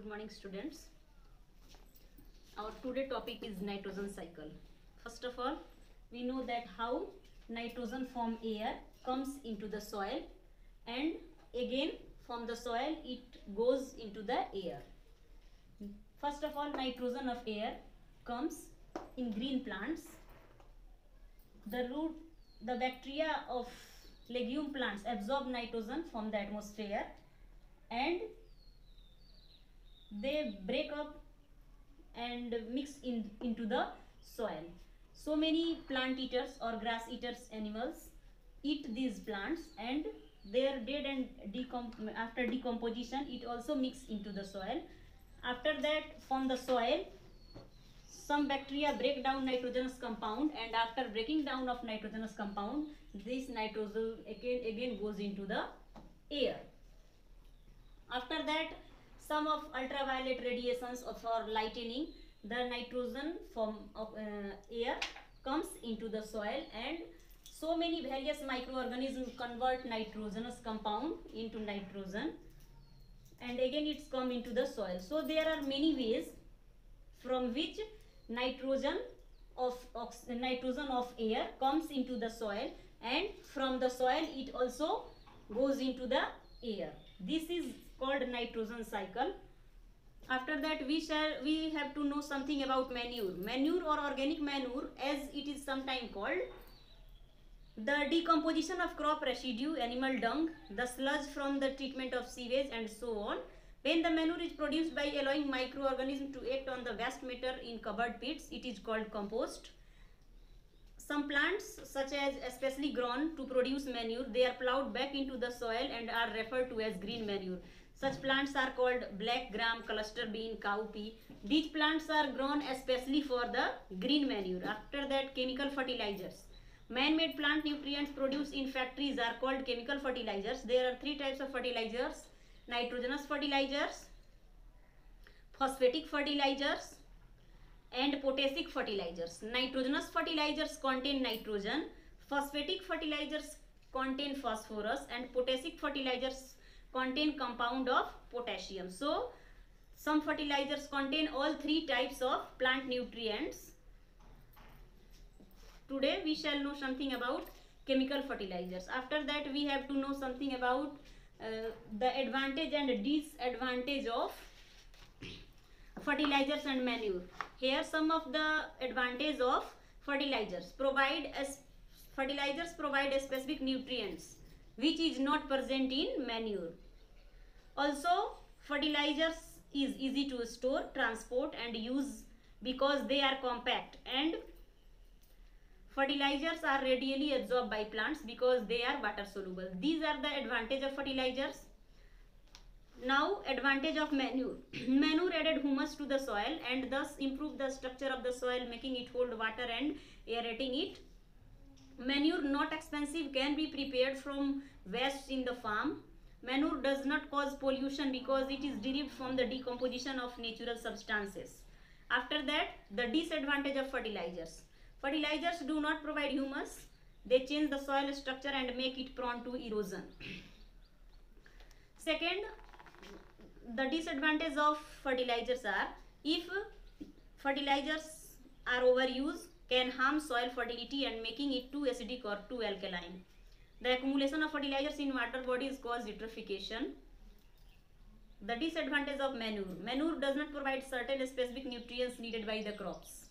Good morning, students. Our today topic is nitrogen cycle. First of all, we know that how nitrogen from air comes into the soil, and again from the soil it goes into the air. First of all, nitrogen of air comes in green plants. The bacteria of legume plants absorb nitrogen from the atmosphere and they break up and mix into the soil. So many plant eaters or grass eaters animals eat these plants, and their dead and after decomposition it also mix into the soil. After that, from the soil some bacteria break down nitrogenous compound, and after breaking down of nitrogenous compound, this nitrogen again goes into the air. After that, some of ultraviolet radiations for lightening the nitrogen from air comes into the soil, and so many various microorganisms convert nitrogenous compound into nitrogen, and again it's come into the soil. So there are many ways from which nitrogen of air comes into the soil, and from the soil it also goes into the air. This is called nitrogen cycle. After that, we have to know something about manure or organic manure, as it is sometimes called. The decomposition of crop residue, animal dung, the sludge from the treatment of sewage, and so on. When the manure is produced by allowing microorganisms to act on the waste matter in covered pits, it is called compost. Some plants, such as especially grown to produce manure, they are plowed back into the soil and are referred to as green manure. Such plants are called black gram, cluster bean, cowpea. These plants are grown especially for the green manure. After that, chemical fertilizers. Man-made plant nutrients produced in factories are called chemical fertilizers. There are three types of fertilizers: nitrogenous fertilizers, phosphatic fertilizers, and potassic fertilizers. Nitrogenous fertilizers contain nitrogen, phosphatic fertilizers contain phosphorus, and potassic fertilizers contain compound of potassium. So some fertilizers contain all three types of plant nutrients. Today we shall know something about chemical fertilizers. After that, we have to know something about the advantage and disadvantage of fertilizers and manure. Here some of the advantage of fertilizers. Fertilizers provide a specific nutrients which is not present in manure. Also, fertilizers is easy to store, transport and use because they are compact, and fertilizers are readily absorbed by plants because they are water soluble. These are the advantage of fertilizers. Now, advantage of manure. Manure added humus to the soil and thus improve the structure of the soil, making it hold water and aerating it. Manure, not expensive, can be prepared from waste in the farm. Manure does not cause pollution because it is derived from the decomposition of natural substances. After that, the disadvantage of fertilizers. Fertilizers do not provide humus. They change the soil structure and make it prone to erosion. Second, the disadvantage of fertilizers are, if fertilizers are overused, can harm soil fertility and making it too acidic or too alkaline. The accumulation of fertilizers in water bodies cause eutrophication. The disadvantage of manure. Manure does not provide certain specific nutrients needed by the crops.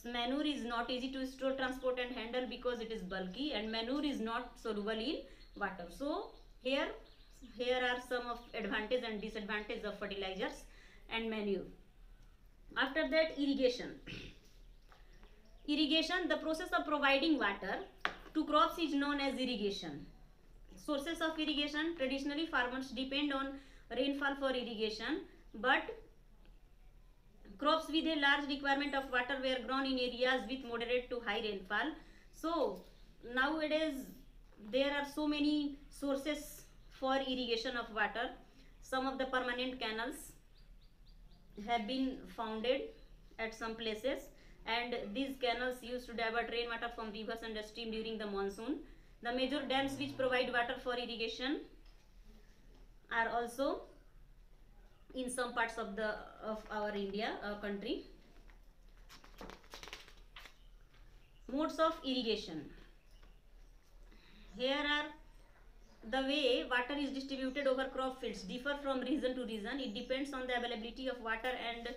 Manure is not easy to store, transport and handle because it is bulky, and manure is not soluble in water. So here are some of advantage and disadvantage of fertilizers and manure. After that, irrigation. Irrigation, the process of providing water to crops, is known as irrigation. Sources of irrigation. Traditionally, farmers depend on rainfall for irrigation, but crops with a large requirement of water were grown in areas with moderate to high rainfall. So nowadays there are so many sources for irrigation of water. Some of the permanent canals have been founded at some places, and these canals used to divert rainwater from rivers and stream during the monsoon. The major dams which provide water for irrigation are also in some parts of our India country. Modes of irrigation. Here are the way water is distributed over crop fields differ from region to region. It depends on the availability of water and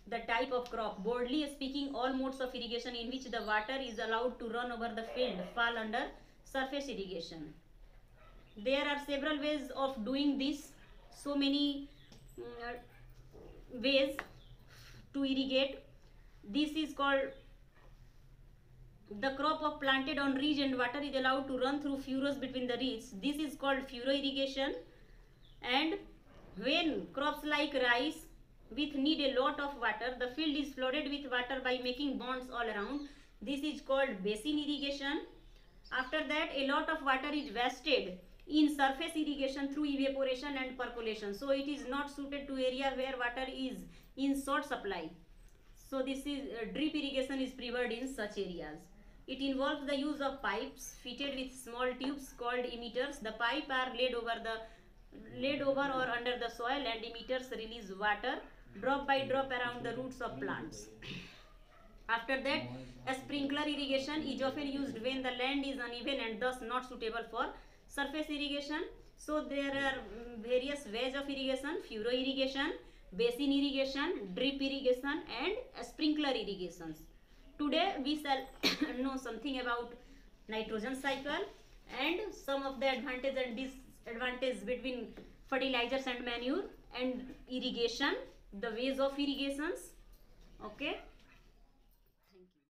the type of crop. Broadly speaking, all modes of irrigation in which the water is allowed to run over the field fall under surface irrigation. There are several ways of doing this. So many ways to irrigate. This is called the crop of planted on ridge and water is allowed to run through furrows between the ridges. This is called furrow irrigation. And when crops like rice which need a lot of water, the field is flooded with water by making ponds all around. This is called basin irrigation. After that, a lot of water is wasted in surface irrigation through evaporation and percolation. So it is not suited to area where water is in short supply. So this is drip irrigation is preferred in such areas. It involves the use of pipes fitted with small tubes called emitters. The pipe are laid over or under the soil, and emitters release water drop by drop around the roots of plants. After that, a sprinkler irrigation is often used when the land is uneven and thus not suitable for surface irrigation. So there are various ways of irrigation: furrow irrigation, basin irrigation, drip irrigation, and sprinkler irrigations. Today we shall know something about nitrogen cycle and some of the advantage and disadvantage between fertilizers and manure, and irrigation, the ways of irrigations. Okay.